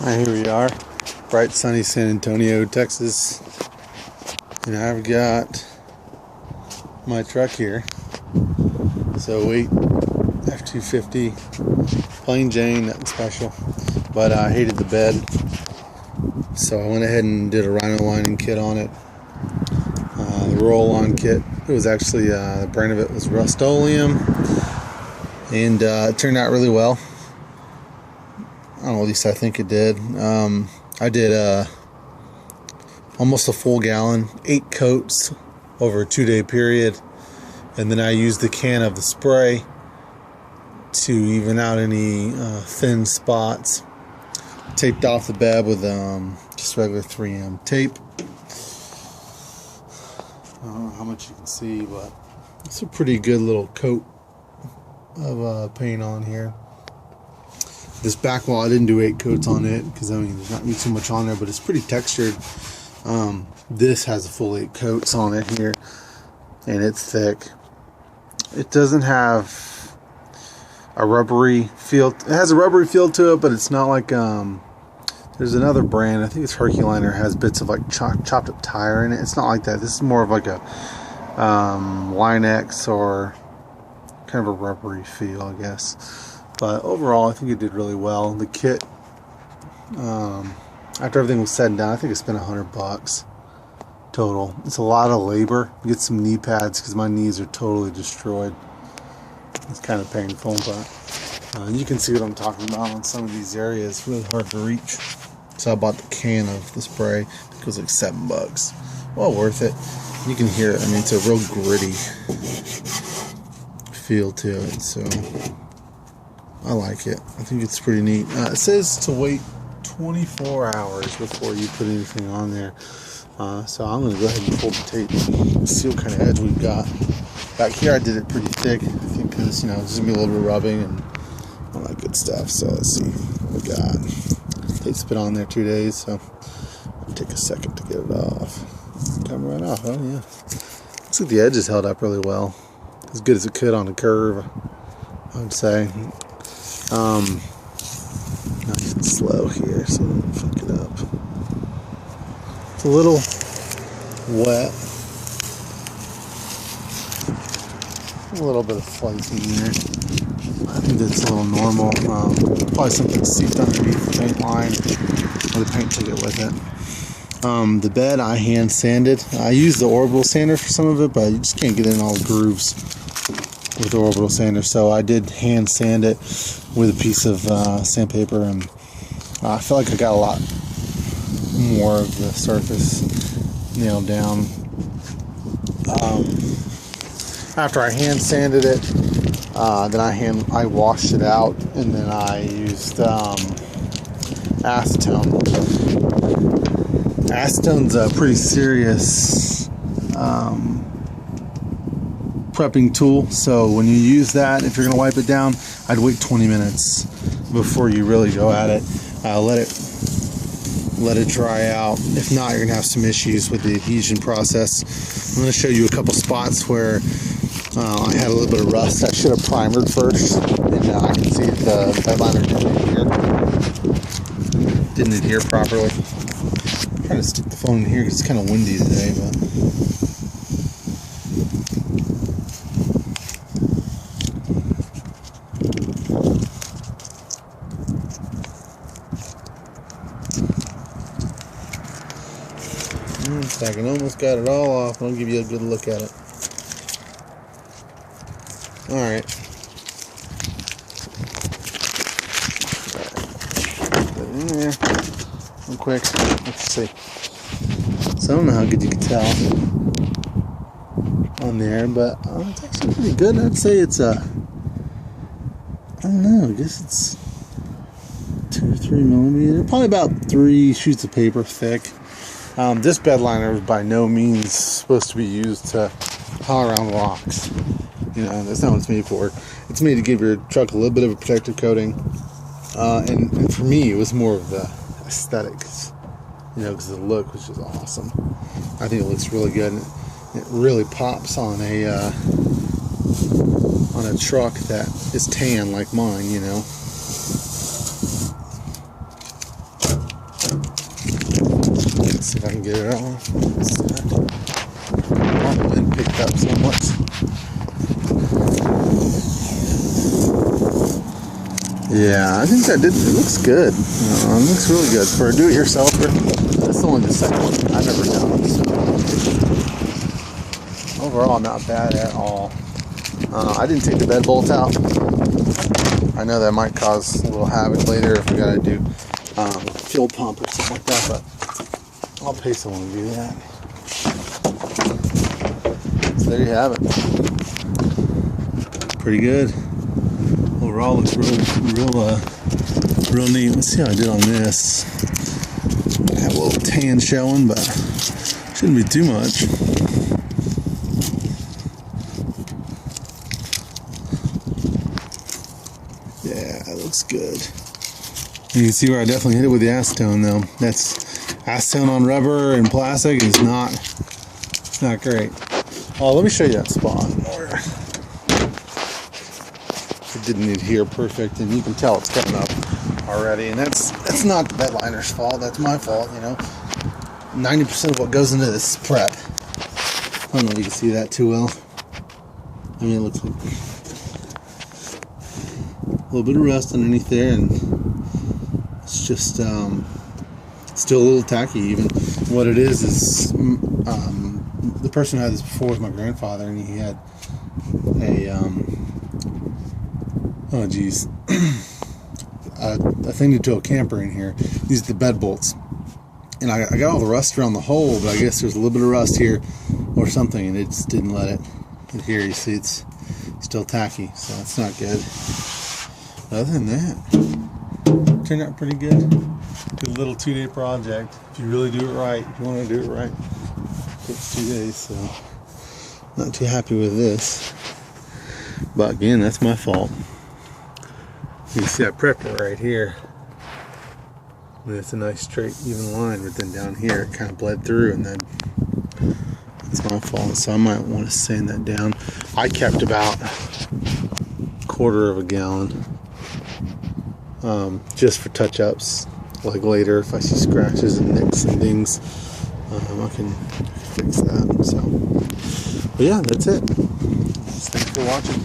Alright, here we are, bright sunny San Antonio, Texas, and I've got my truck here. So F-250, plain Jane, nothing special, but I hated the bed, so I went ahead and did a rhino lining kit on it. The roll-on kit, it was actually, the brand of it was Rustoleum, and it turned out really well. I don't know, at least I think it did. I did almost a full gallon, 8 coats over a 2-day period, and then I used the can of the spray to even out any thin spots. Taped off the bed with just regular 3M tape. I don't know how much you can see, but it's a pretty good little coat of paint on here. This back wall, I didn't do 8 coats on it because, I mean, there's not really too much on there, but it's pretty textured. This has a full 8 coats on it here, and it's thick. It doesn't have a rubbery feel. It has a rubbery feel to it, but it's not like, there's another brand, I think it's Bedliner, has bits of like chopped up tire in it. It's not like that. This is more of like a Line-X or kind of a rubbery feel, I guess. But overall, I think it did really well. The kit, after everything was said and done, I think I spent $100 total. It's a lot of labor. Get some knee pads because my knees are totally destroyed. It's kind of painful, but you can see what I'm talking about on some of these areas. It's really hard to reach. So I bought the can of the spray. It was like $7. Well worth it. You can hear it. I mean, it's a real gritty feel to it. So I like it. I think it's pretty neat. It says to wait 24 hours before you put anything on there. So I'm going to go ahead and pull the tape and see what kind of edge we've got. Back here I did it pretty thick, I think, because, you know, there's going to be a little bit of rubbing and all that good stuff. So let's see what we got. Tape's been on there 2 days, so it'll take a second to get it off. Come right off, oh yeah. Looks like the edge is held up really well. As good as it could on the curve, I would say. Nice and slow here, so I don't fuck it up. It's a little wet. A little bit of flakes in there. I think that's a little normal. Probably something seeped underneath the paint line, or the paint took it with it. The bed I hand sanded. I used the orbital sander for some of it, but you just can't get in all the grooves with the orbital sander, so I did hand sand it with a piece of sandpaper, and I feel like I got a lot more of the surface nailed down. After I hand sanded it, then I washed it out, and then I used acetone. Acetone's a pretty serious prepping tool, so when you use that, if you're going to wipe it down, I'd wait 20 minutes before you really go at it. Let it dry out. If not, you're going to have some issues with the adhesion process. I'm going to show you a couple spots where I had a little bit of rust. I should have primered first, and I can see the bedliner didn't adhere properly. I'm trying to stick the phone in here because it's kind of windy today, but I can almost got it all off. I'll give you a good look at it. Alright. Put it in there. Real quick. Let's see. So I don't know how good you can tell on there, but it's actually pretty good. I'd say it's I don't know, I guess it's 2 or 3 millimeter. Probably about 3 sheets of paper thick. This bedliner is by no means supposed to be used to haul around rocks. You know, that's not what it's made for. It's made to give your truck a little bit of a protective coating. And for me, it was more of the aesthetics. You know, because the look was just awesome. I think it looks really good. It really pops on a truck that is tan like mine, you know. Let's see if I can get it on. The wind picked up somewhat. Yeah, I think that did. It looks good. It looks really good for a do-it-yourselfer. That's only the second one I've ever done. So overall, not bad at all. I didn't take the bed bolt out. I know that might cause a little havoc later if we gotta do fuel pump or something like that, but I'll pay someone to do that. So there you have it. Pretty good. Overall, looks real neat. Let's see how I did on this. I have a little tan showing, but shouldn't be too much. Yeah, it looks good. You can see where I definitely hit it with the acetone, though. That's acetone on rubber and plastic is not. It's not great. Oh, let me show you that spot. It didn't adhere perfect, and you can tell it's coming up already. And that's not the Bedliner's fault. That's my fault. 90% of what goes into this is prep. I don't know if you can see that too well. I mean, it looks like a little bit of rust underneath there, and it's just still a little tacky. Even what it is the person who had this before was my grandfather, and he had a a thing to tow a camper in here. These are the bed bolts, and I got all the rust around the hole, but I guess there's a little bit of rust here or something, and it just didn't let it adhere. You see, it's still tacky, so it's not good. But other than that, turned out pretty good. Good little 2-day project. If you really do it right, if you want to do it right, it takes 2 days. So not too happy with this, but again, that's my fault. You see, I prepped it right here. And it's a nice straight even line, but then down here it kind of bled through, and then it's my fault. So I might want to sand that down. I kept about 1/4 of a gallon just for touch-ups, like later if I see scratches and nicks and dings, I can fix that. So, but yeah, that's it. Thanks for watching.